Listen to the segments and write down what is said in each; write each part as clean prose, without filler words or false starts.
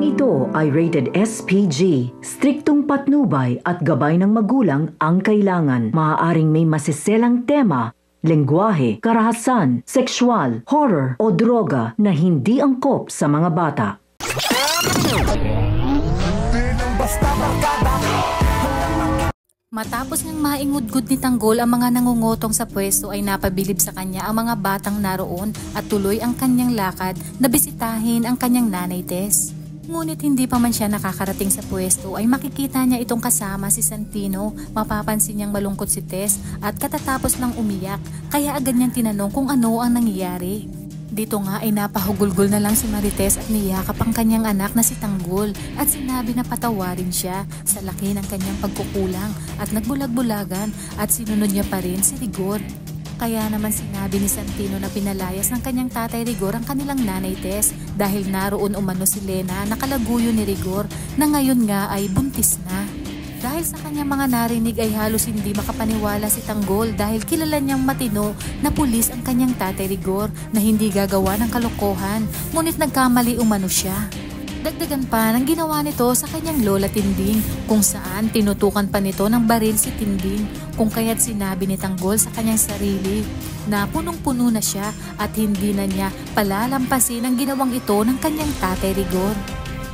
Programang ito ay rated SPG. Striktong patnubay at gabay ng magulang ang kailangan. Maaaring may masiselang tema, lengguwahe, karahasan, sexual, horror o droga na hindi angkop sa mga bata. Matapos ngang maingudgod ni Tanggol ang mga nangungutong sa pwesto ay napabilib sa kanya ang mga batang naroon at tuloy ang kanyang lakad na bisitahin ang kanyang nanay Tess. Ngunit hindi pa man siya nakakarating sa pwesto ay makikita niya itong kasama si Santino. Mapapansin niyang malungkot si Tess at katatapos lang umiyak kaya agad niyang tinanong kung ano ang nangyayari. Dito nga ay napahugulgol na lang si Marites at niyakap ang kanyang anak na si Tanggol at sinabi na patawarin siya sa laki ng kanyang pagkukulang at nagbulag-bulagan at sinunod niya pa rin si Rigor. Kaya naman sinabi ni Santino na pinalayas ng kanyang tatay Rigor ang kanilang nanay Tess dahil naroon umano si Lena na kalaguyo ni Rigor na ngayon nga ay buntis na. Dahil sa kanyang mga narinig ay halos hindi makapaniwala si Tanggol dahil kilala niyang matino na pulis ang kanyang tatay Rigor na hindi gagawa ng kalokohan, ngunit nagkamali umano siya. Dagdagan pa ng ginawa nito sa kanyang lola Tinding kung saan tinutukan pa nito ng baril si Tinding kung kaya't sinabi ni Tanggol sa kanyang sarili na punong-puno na siya at hindi na niya palalampasin ang ginawang ito ng kanyang tatay Rigor.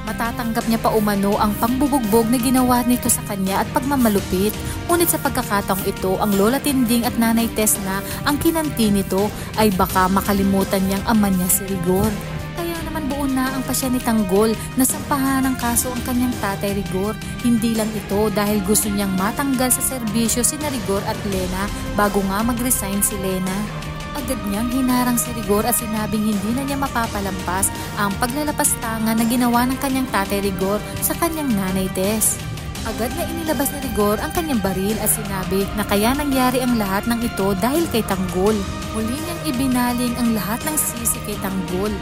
Matatanggap niya pa umano ang pangbubugbog na ginawa nito sa kanya at pagmamalupit. Ngunit sa pagkakataong ito, ang lola Tinding at nanay Tess na ang kinanti nito ay baka makalimutan niyang ama niya si Rigor. Kaya naman buo na ang pasya ni Tanggol na sampahan ng kaso ang kanyang tatay Rigor. Hindi lang ito dahil gusto niyang matanggal sa serbisyo sina Rigor at Lena bago nga mag-resign si Lena. Agad niyang hinarang si Rigor at sinabing hindi na niya mapapalampas ang paglalapastangan na ginawa ng kanyang tatay Rigor sa kanyang nanay Tess. Agad na inilabas ni Rigor ang kanyang baril at sinabi na kaya nangyari ang lahat ng ito dahil kay Tanggol. Muli niyang ibinaling ang lahat ng sisi kay Tanggol.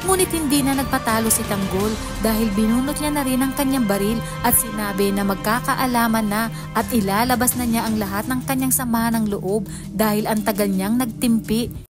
Ngunit hindi na nagpatalo si Tanggol dahil binunot niya na rin ang kanyang baril at sinabi na magkakaalaman na at ilalabas na niya ang lahat ng kanyang sama ng loob dahil ang tagal niyang nagtimpi.